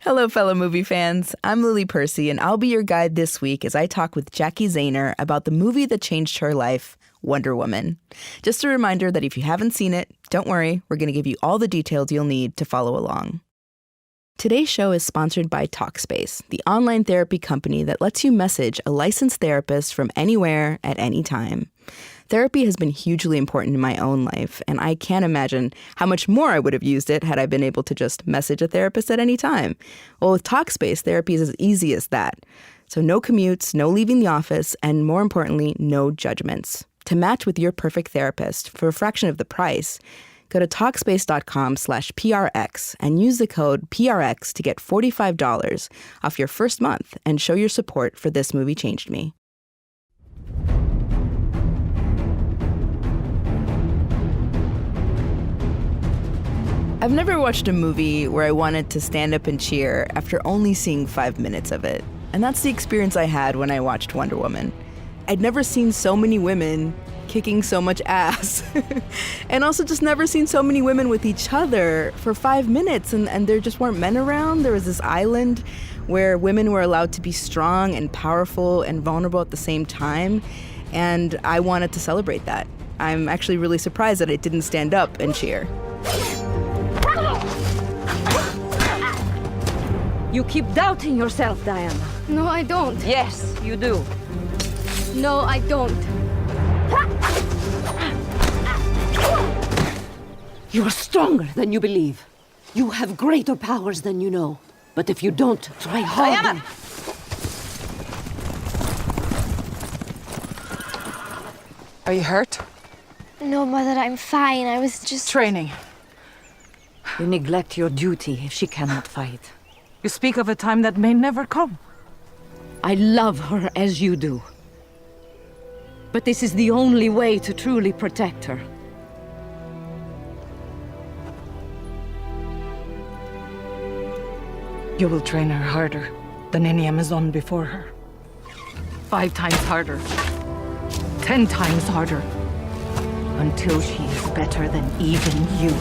Hello, fellow movie fans. I'm Lily Percy, and I'll be your guide this week as I talk with Jacki Zehner about the movie that changed her life, Wonder Woman. Just a reminder that if you haven't seen it, don't worry, we're going to give you all the details you'll need to follow along. Today's show is sponsored by Talkspace, the online therapy company that lets you message a licensed therapist from anywhere at any time. Therapy has been hugely important in my own life, and I can't imagine how much more I would have used it had I been able to just message a therapist at any time. Well, with Talkspace, therapy is as easy as that. So no commutes, no leaving the office, and more importantly, no judgments. To match with your perfect therapist for a fraction of the price, go to Talkspace.com/PRX and use the code PRX to get $45 off your first month and show your support for This Movie Changed Me. I've never watched a movie where I wanted to stand up and cheer after only seeing 5 minutes of it. And that's the experience I had when I watched Wonder Woman. I'd never seen so many women kicking so much ass. And also just never seen so many women with each other for 5 minutes. And there just weren't men around. There was this island where women were allowed to be strong and powerful and vulnerable at the same time. And I wanted to celebrate that. I'm actually really surprised that I didn't stand up and cheer. You keep doubting yourself, Diana. No, I don't. Yes, you do. No, I don't. You are stronger than you believe. You have greater powers than you know. But if you don't try hard... Diana! Are you hurt? No, Mother, I'm fine. I was just... Training. You neglect your duty if she cannot fight. You speak of a time that may never come. I love her as you do. But this is the only way to truly protect her. You will train her harder than any Amazon before her. 5 times harder. 10 times harder. Until she is better than even you.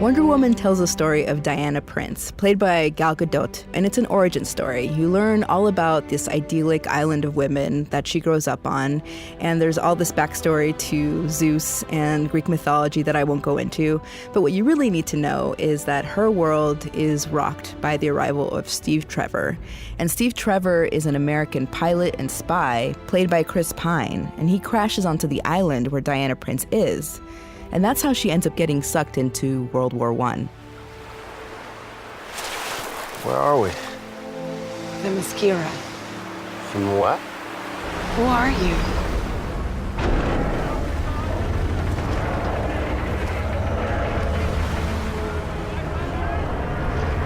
Wonder Woman tells the story of Diana Prince, played by Gal Gadot, and it's an origin story. You learn all about this idyllic island of women that she grows up on, and there's all this backstory to Zeus and Greek mythology that I won't go into. But what you really need to know is that her world is rocked by the arrival of Steve Trevor. And Steve Trevor is an American pilot and spy, played by Chris Pine, and he crashes onto the island where Diana Prince is. And that's how she ends up getting sucked into World War I. Where are we? The mascara. From what? Who are you?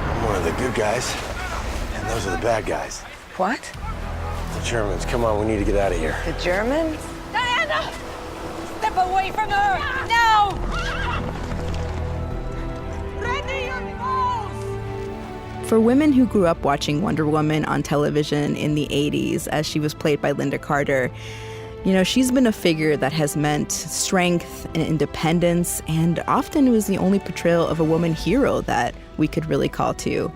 I'm one of the good guys, and those are the bad guys. What? The Germans. Come on, we need to get out of here. The Germans? Diana! Step away from her! Now! Ready your bows! For women who grew up watching Wonder Woman on television in the 80s, as she was played by Linda Carter, you know, she's been a figure that has meant strength and independence, and often was the only portrayal of a woman hero that we could really call to.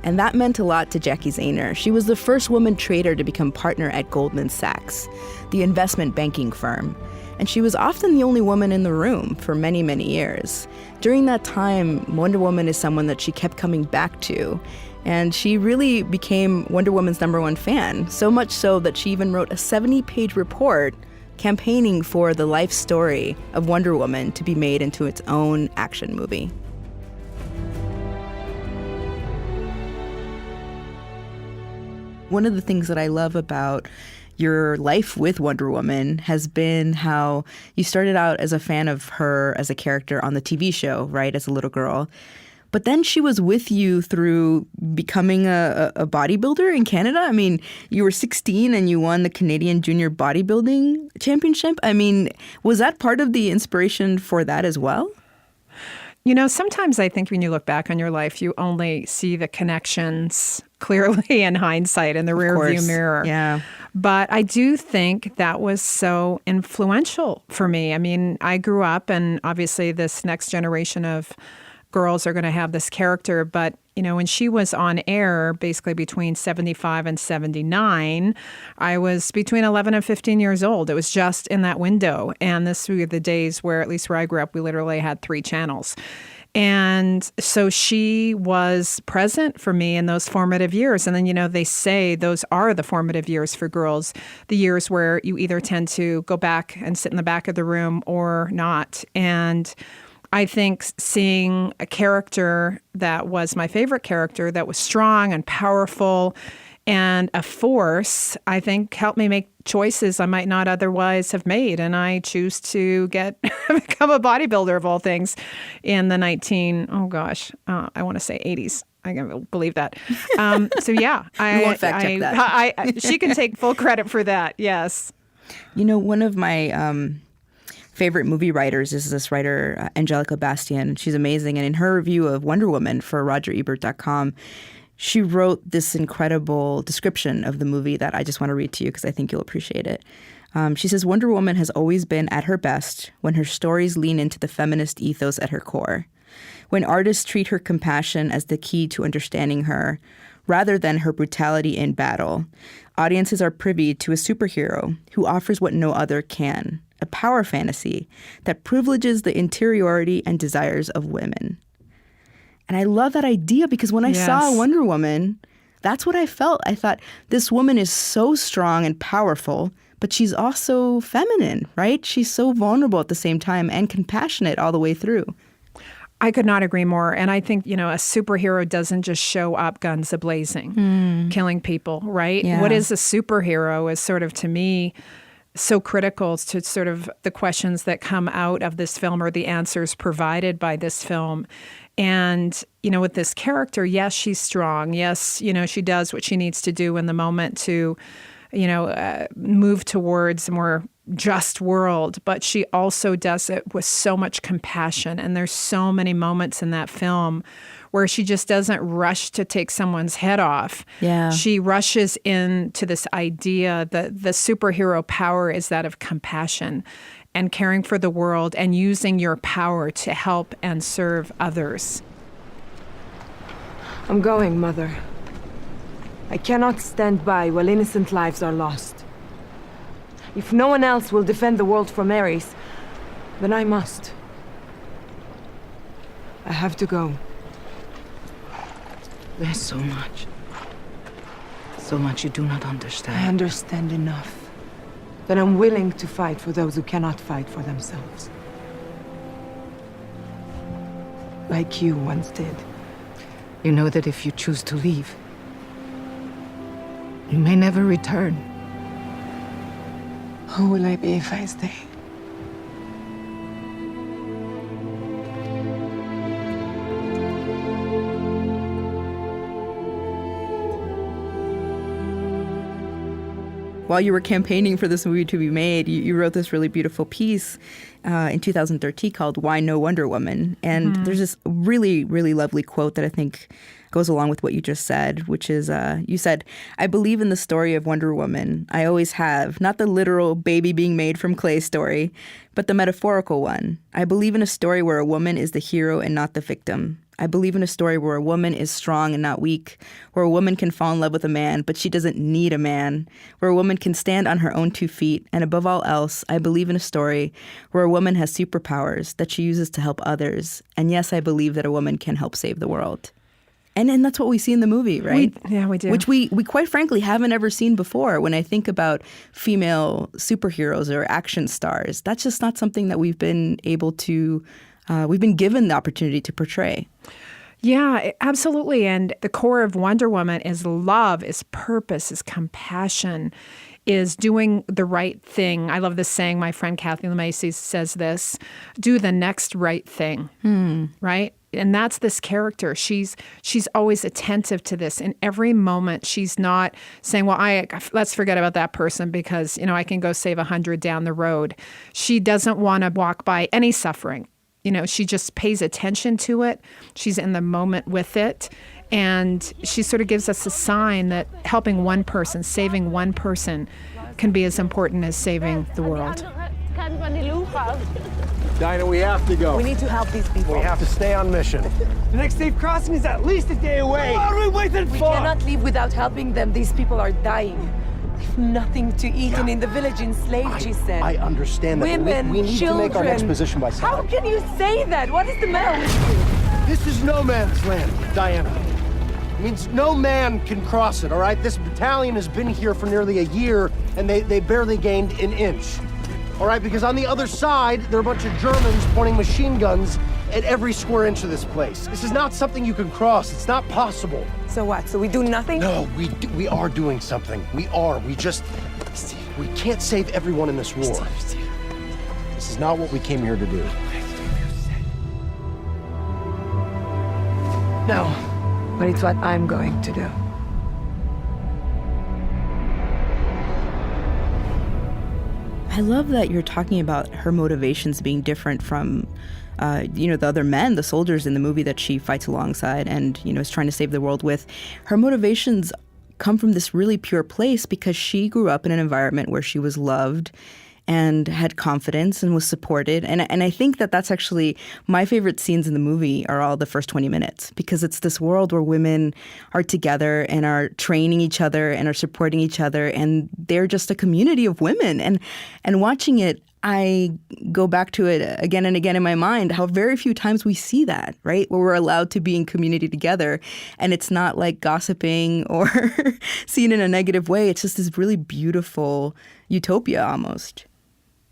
And that meant a lot to Jacki Zehner. She was the first woman trader to become partner at Goldman Sachs, the investment banking firm. And she was often the only woman in the room for many, many years. During that time, Wonder Woman is someone that she kept coming back to. And she really became Wonder Woman's #1 fan, so much so that she even wrote a 70-page report campaigning for the life story of Wonder Woman to be made into its own action movie. One of the things that I love about your life with Wonder Woman has been how you started out as a fan of her as a character on the TV show, right, as a little girl. But then she was with you through becoming a bodybuilder in Canada. I mean, you were 16 and you won the Canadian Junior Bodybuilding Championship. I mean, was that part of the inspiration for that as well? You know, sometimes I think when you look back on your life, you only see the connections clearly in hindsight in the rearview mirror. Yeah. But I do think that was so influential for me. I mean, I grew up, and obviously this next generation of girls are going to have this character. But, when she was on air, basically between 75 and 79, I was between 11 and 15 years old. It was just in that window. And this were the days where, at least where I grew up, we literally had 3 channels. And so she was present for me in those formative years. And then, they say those are the formative years for girls, the years where you either tend to go back and sit in the back of the room or not. And I think seeing a character that was my favorite character, that was strong and powerful and a force, I think helped me make choices I might not otherwise have made. And I choose to become a bodybuilder of all things in the I want to say 80s. I can't believe that. So yeah, we won't fact check that. She can take full credit for that. Yes. One of my favorite movie writers is this writer, Angelica Bastian. She's amazing. And in her review of Wonder Woman for RogerEbert.com, she wrote this incredible description of the movie that I just want to read to you because I think you'll appreciate it. She says, Wonder Woman has always been at her best when her stories lean into the feminist ethos at her core. When artists treat her compassion as the key to understanding her, rather than her brutality in battle, audiences are privy to a superhero who offers what no other can, a power fantasy that privileges the interiority and desires of women. And I love that idea because when I saw Wonder Woman, that's what I felt. I thought, this woman is so strong and powerful, but she's also feminine, right? She's so vulnerable at the same time and compassionate all the way through. I could not agree more. And I think, a superhero doesn't just show up guns a-blazing, killing people, right? Yeah. What is a superhero is sort of, to me, so critical to sort of the questions that come out of this film or the answers provided by this film. And, with this character, yes, she's strong. Yes, she does what she needs to do in the moment to, move towards a more just world. But she also does it with so much compassion. And there's so many moments in that film where she just doesn't rush to take someone's head off. Yeah. She rushes into this idea that the superhero power is that of compassion and caring for the world and using your power to help and serve others. I'm going, Mother. I cannot stand by while innocent lives are lost. If no one else will defend the world from Ares, then I must. I have to go. There's so much. So much you do not understand. I understand enough. That I'm willing to fight for those who cannot fight for themselves. Like you once did. You know that if you choose to leave, you may never return. Who will I be if I stay? While you were campaigning for this movie to be made, you wrote this really beautiful piece in 2013 called Why No Wonder Woman? And there's this really, really lovely quote that I think goes along with what you just said, which is, you said, I believe in the story of Wonder Woman. I always have, not the literal baby being made from clay story, but the metaphorical one. I believe in a story where a woman is the hero and not the victim. I believe in a story where a woman is strong and not weak, where a woman can fall in love with a man, but she doesn't need a man, where a woman can stand on her own 2 feet, and above all else, I believe in a story where a woman has superpowers that she uses to help others. And yes, I believe that a woman can help save the world. And that's what we see in the movie, right? We do. Which we quite frankly haven't ever seen before. When I think about female superheroes or action stars, that's just not something that we've been able to we've been given the opportunity to portray. Yeah, absolutely. And the core of Wonder Woman is love, is purpose, is compassion, is doing the right thing. I love this saying. My friend Kathy LeMacy says this, do the next right thing, right? And that's this character. She's always attentive to this. In every moment, she's not saying, well, let's forget about that person because, I can go save 100 down the road. She doesn't want to walk by any suffering. She just pays attention to it. She's in the moment with it. And she sort of gives us a sign that helping one person, saving one person, can be as important as saving the world. Dinah, we have to go. We need to help these people. We have to stay on mission. The next safe crossing is at least a day away. What are we waiting We for? cannot leave without helping them. These people are dying. They've nothing to eat and in the village enslaved, she said. I understand that. but Women, we need children. to make our next position by How sunlight. can you say that? What is the matter with you? This is no man's land, Diana. It means no man can cross it, all right? This battalion has been here for nearly a year, and they barely gained an inch. All right, because on the other side, there are a bunch of Germans pointing machine guns at every square inch of this place. This is not something you can cross. It's not possible. So what? So we do nothing? No, we are doing something. We are. We can't save everyone in this war. This is not what we came here to do. No. But it's what I'm going to do. I love that you're talking about her motivations being different from, the other men, the soldiers in the movie that she fights alongside and, is trying to save the world with. Her motivations come from this really pure place because she grew up in an environment where she was loved and had confidence and was supported. And I think that that's actually my favorite scenes in the movie are all the first 20 minutes because it's this world where women are together and are training each other and are supporting each other. And they're just a community of women. And watching it, I go back to it again and again in my mind, how very few times we see that, right? Where we're allowed to be in community together. And it's not like gossiping or seen in a negative way. It's just this really beautiful utopia almost.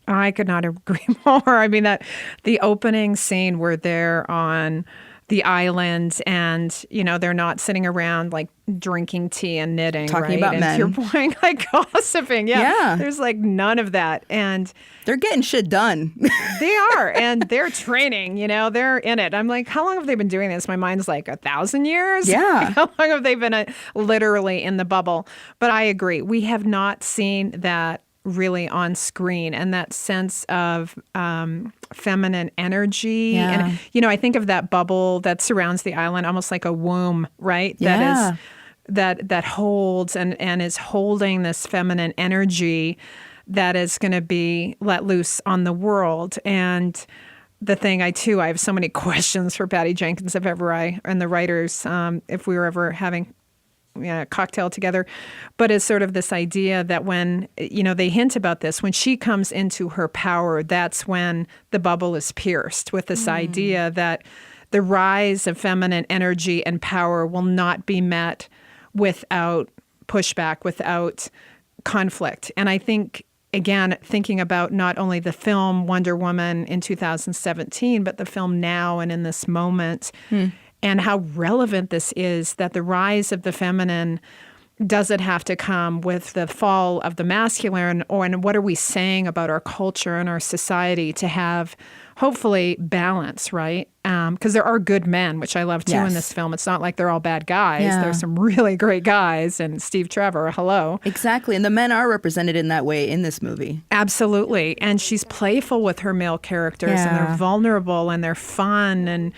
I could not agree more. I mean, that the opening scene where they're on the island and, they're not sitting around like drinking tea and knitting, talking right? about and men. to your point, like gossiping. Yeah. There's like none of that. And they're getting shit done. they are. And they're training, they're in it. I'm like, how long have they been doing this? My mind's like 1,000 years. Yeah. How long have they been literally in the bubble? But I agree. We have not seen that really on screen, and that sense of feminine energy. Yeah. And, I think of that bubble that surrounds the island almost like a womb, right? Yeah. That holds and is holding this feminine energy that is going to be let loose on the world. And the thing I have so many questions for Patty Jenkins and the writers, if we were ever having a cocktail together, but it's sort of this idea that when, they hint about this, when she comes into her power, that's when the bubble is pierced with this idea that the rise of feminine energy and power will not be met without pushback, without conflict. And I think, again, thinking about not only the film Wonder Woman in 2017, but the film now and in this moment, and how relevant this is, that the rise of the feminine doesn't have to come with the fall of the masculine, and what are we saying about our culture and our society to have, hopefully, balance, right? Because there are good men, which I love too in this film. It's not like they're all bad guys. Yeah. There's some really great guys, and Steve Trevor, hello. Exactly, and the men are represented in that way in this movie. Absolutely, and she's playful with her male characters, and they're vulnerable, and they're fun, and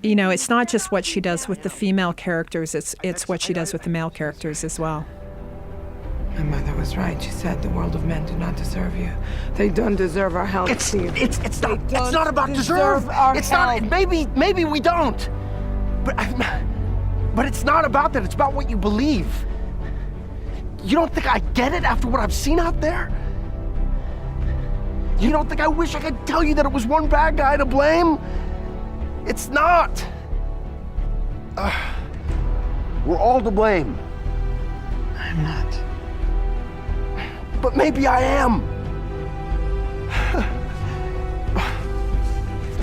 it's not just what she does with the female characters, it's what she does with the male characters as well. My mother was right. She said the world of men do not deserve you. They don't deserve our help, Steve. It's not about deserve. It's not. Maybe we don't. But it's not about that. It's about what you believe. You don't think I get it after what I've seen out there? You don't think I wish I could tell you that it was one bad guy to blame? It's not. We're all to blame. I'm not. But maybe I am.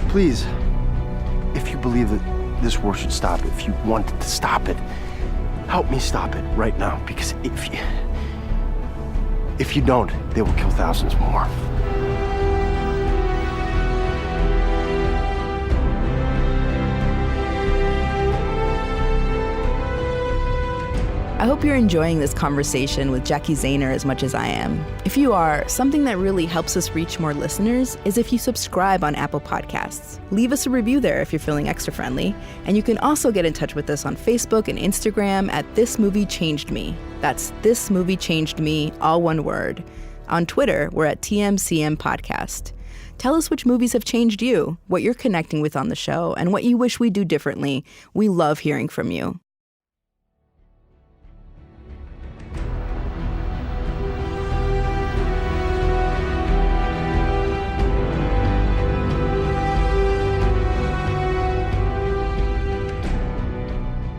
Please, if you believe that this war should stop, if you want to stop it, help me stop it right now. Because if you don't, they will kill thousands more. I hope you're enjoying this conversation with Jacki Zehner as much as I am. If you are, something that really helps us reach more listeners is if you subscribe on Apple Podcasts. Leave us a review there if you're feeling extra friendly. And you can also get in touch with us on Facebook and Instagram at This Movie Changed Me. That's This Movie Changed Me, all one word. On Twitter, we're at TMCM Podcast. Tell us which movies have changed you, what you're connecting with on the show, and what you wish we do differently. We love hearing from you.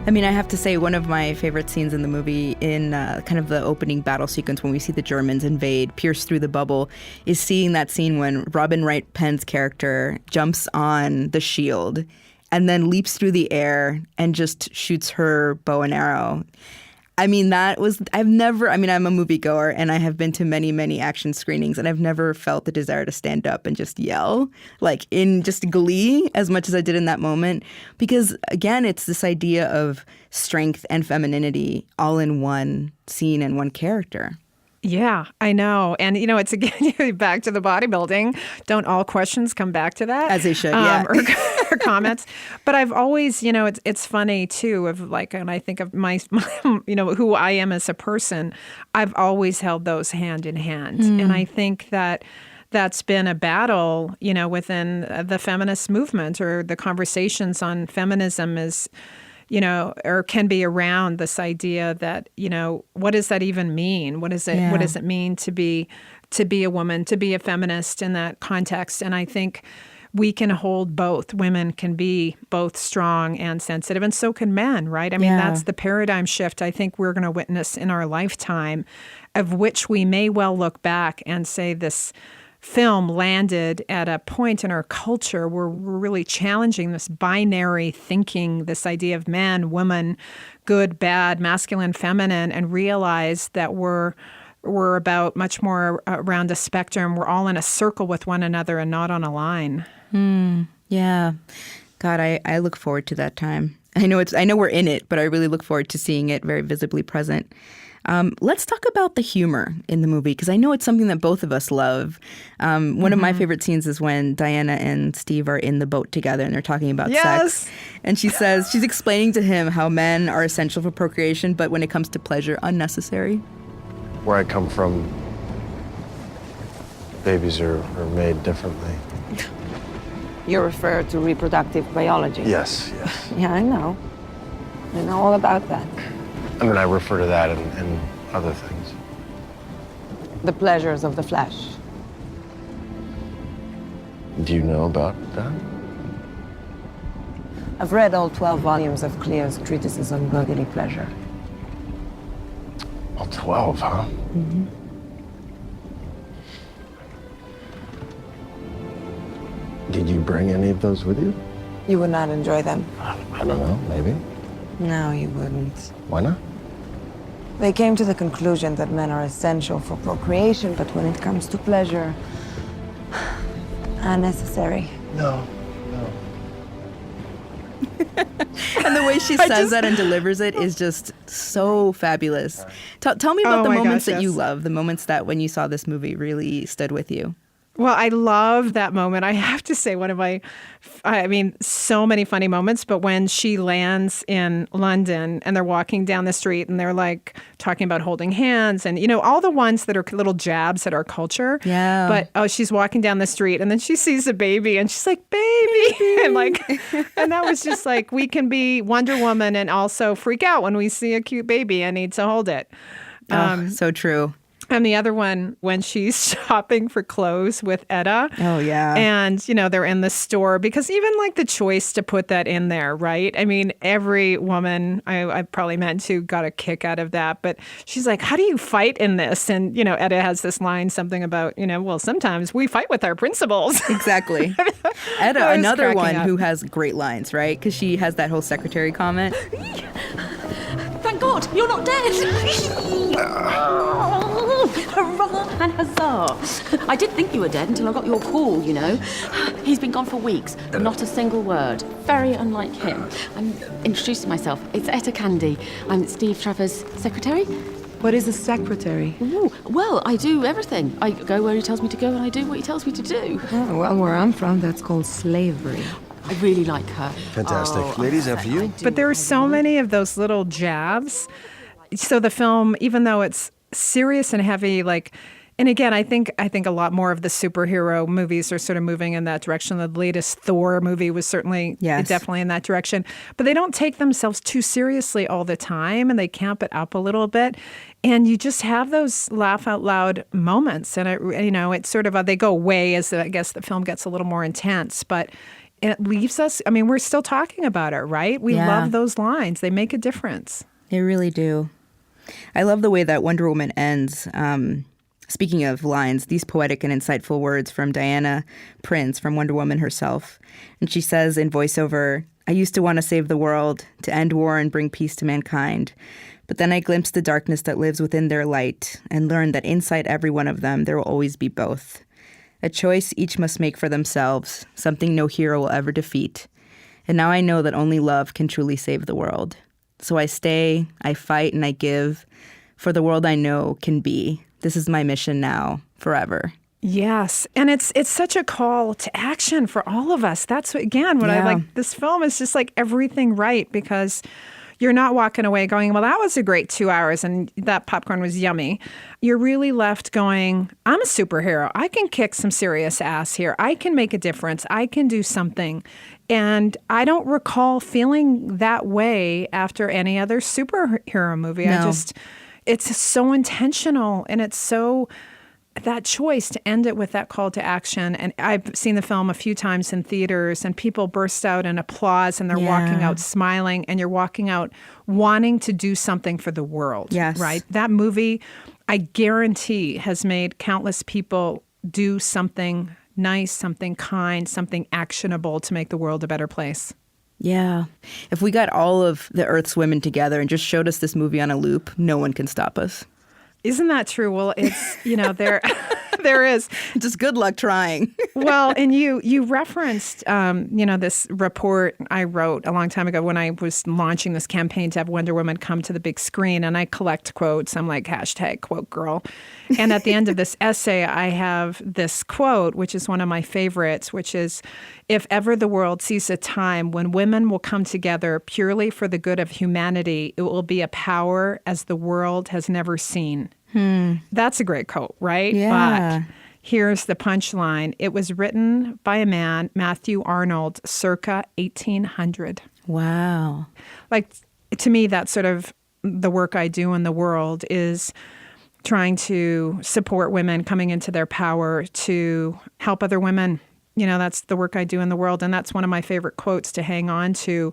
I mean, I have to say, one of my favorite scenes in the movie, in kind of the opening battle sequence when we see the Germans invade, pierce through the bubble, is seeing that scene when Robin Wright Penn's character jumps on the shield and then leaps through the air and just shoots her bow and arrow. I mean, I'm a moviegoer, and I have been to many, many action screenings, and I've never felt the desire to stand up and just yell, like in just glee, as much as I did in that moment. Because, again, it's this idea of strength and femininity all in one scene and one character. Yeah, I know. And, it's again, back to the bodybuilding. Don't all questions come back to that? As they should, yeah. Or comments. But I've always, it's funny, too, of like, and I think of my who I am as a person, I've always held those hand in hand. And I think that that's been a battle, within the feminist movement, or the conversations on feminism is, or can be around this idea that, what does that even mean? What does it mean to be a woman, to be a feminist in that context? And I think we can hold both. Women can be both strong and sensitive, and so can men, right? I mean, that's the paradigm shift I think we're going to witness in our lifetime, of which we may well look back and say this film landed at a point in our culture where we're really challenging this binary thinking, this idea of man, woman, good, bad, masculine, feminine, and realize that we're about much more around a spectrum. We're all in a circle with one another and not on a line. Yeah. God, I look forward to that time. I know we're in it, but I really look forward to seeing it very visibly present. Let's talk about the humor in the movie, because I know it's something that both of us love. One of my favorite scenes is when Diana and Steve are in the boat together and they're talking about sex. And she says, she's explaining to him how men are essential for procreation, but when it comes to pleasure, unnecessary. Where I come from, babies are made differently. You refer to reproductive biology? Yes. Yeah, I know. I know all about that. I mean, I refer to that and other things. The pleasures of the flesh. Do you know about that? I've read all 12 volumes of Cleo's treatises on bodily pleasure. All 12, huh? Mm-hmm. Did you bring any of those with you? You would not enjoy them. I don't know, maybe. No, you wouldn't. Why not? They came to the conclusion that men are essential for procreation, but when it comes to pleasure, unnecessary. No. And the way she says that and delivers it is just so fabulous. Tell me about the moments that you love, the moments that when you saw this movie really stood with you. Well, I love that moment. I have to say so many funny moments, but when she lands in London and they're walking down the street and they're like talking about holding hands and, all the ones that are little jabs at our culture. Yeah. But, she's walking down the street and then she sees a baby and she's like, baby. And that was just like, we can be Wonder Woman and also freak out when we see a cute baby and need to hold it. So true. And the other one, when she's shopping for clothes with Etta. Oh, yeah. And, they're in the store, because even like the choice to put that in there, right? I mean, every woman I probably met to got a kick out of that. But she's like, how do you fight in this? And, Etta has this line, something about, well, sometimes we fight with our principles. Exactly. Etta, another one who has great lines, right? Because she has that whole secretary comment. Thank God, you're not dead. Hurrah and huzzah. I did think you were dead until I got your call, He's been gone for weeks, not a single word. Very unlike him. I'm introducing myself. It's Etta Candy. I'm Steve Trevor's secretary. What is a secretary? Ooh, well, I do everything. I go where he tells me to go and I do what he tells me to do. Oh, well, where I'm from, that's called slavery. I really like her. Fantastic. Ladies, after you. But there are so many of those little jabs. So the film, even though it's serious and heavy, like And again, I think a lot more of the superhero movies are sort of moving in that direction. The latest Thor movie was certainly definitely in that direction. But they don't take themselves too seriously all the time, and they camp it up a little bit. And you just have those laugh out loud moments. And, it's sort of, they go away as I guess the film gets a little more intense. But it leaves us, we're still talking about it, right? We love those lines. They make a difference. They really do. I love the way that Wonder Woman ends. Speaking of lines, these poetic and insightful words from Diana Prince, from Wonder Woman herself. And she says in voiceover, "I used to want to save the world, to end war and bring peace to mankind. But then I glimpsed the darkness that lives within their light and learned that inside every one of them there will always be both. A choice each must make for themselves, something no hero will ever defeat. And now I know that only love can truly save the world. So I stay, I fight, and I give, for the world I know can be. This is my mission now, forever." Yes. And it's such a call to action for all of us. That's, what I like. This film is just like everything right, because you're not walking away going, well, that was a great 2 hours and that popcorn was yummy. You're really left going, I'm a superhero. I can kick some serious ass here. I can make a difference. I can do something. And I don't recall feeling that way after any other superhero movie. No. It's so intentional, and it's so that choice to end it with that call to action. And I've seen the film a few times in theaters, and people burst out in applause, and they're walking out smiling, and you're walking out wanting to do something for the world. Yes. Right? That movie, I guarantee, has made countless people do something nice, something kind, something actionable to make the world a better place. Yeah. If we got all of the Earth's women together and just showed us this movie on a loop, no one can stop us. Isn't that true? Well, it's, there is. Just good luck trying. Well, and you referenced, this report I wrote a long time ago when I was launching this campaign to have Wonder Woman come to the big screen, and I collect quotes. I'm like, #quote girl. And at the end of this essay, I have this quote, which is one of my favorites, which is, "If ever the world sees a time when women will come together purely for the good of humanity, it will be a power as the world has never seen." That's a great quote, right? Yeah. But here's the punchline. It was written by a man, Matthew Arnold, circa 1800. Wow. Like, to me, that's sort of the work I do in the world, is trying to support women coming into their power to help other women. That's the work I do in the world. And that's one of my favorite quotes to hang on to,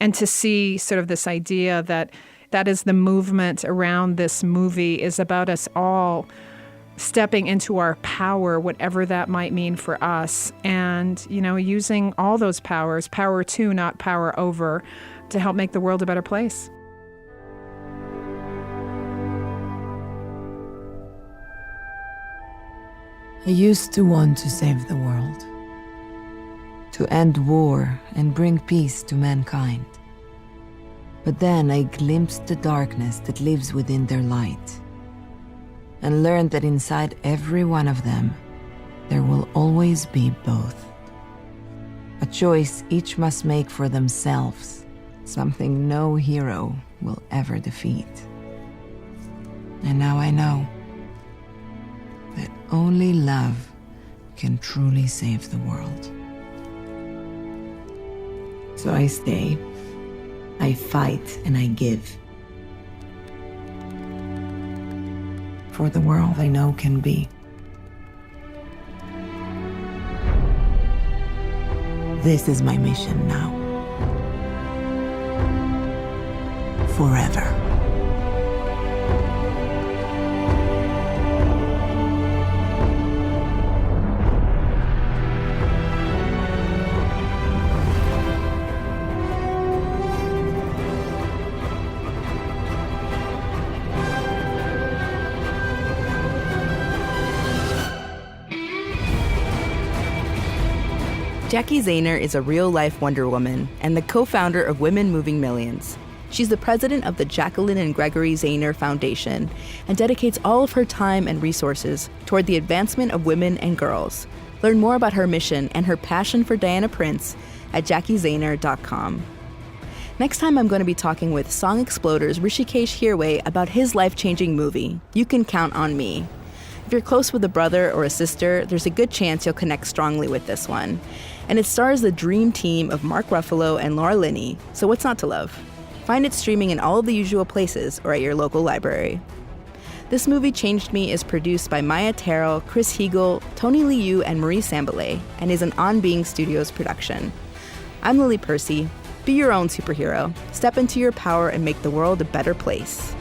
and to see sort of this idea that is the movement around this movie, is about us all stepping into our power, whatever that might mean for us, and, using all those powers, power to, not power over, to help make the world a better place. I used to want to save the world, to end war and bring peace to mankind. But then I glimpsed the darkness that lives within their light, and learned that inside every one of them, there will always be both. A choice each must make for themselves, something no hero will ever defeat. And now I know that only love can truly save the world. So I stay, I fight, and I give. For the world I know can be. This is my mission now. Forever. Jacki Zehner is a real-life Wonder Woman and the co-founder of Women Moving Millions. She's the president of the Jacquelyn and Gregory Zehner Foundation and dedicates all of her time and resources toward the advancement of women and girls. Learn more about her mission and her passion for Diana Prince at JackiZehner.com. Next time, I'm going to be talking with Song Exploder's Rishikesh Hirway about his life-changing movie, You Can Count on Me. If you're close with a brother or a sister, there's a good chance you'll connect strongly with this one. And it stars the dream team of Mark Ruffalo and Laura Linney, so what's not to love? Find it streaming in all of the usual places or at your local library. This Movie Changed Me is produced by Maya Terrell, Chris Heagle, Tony Liu, and Marie Sambalay, and is an On Being Studios production. I'm Lily Percy. Be your own superhero. Step into your power and make the world a better place.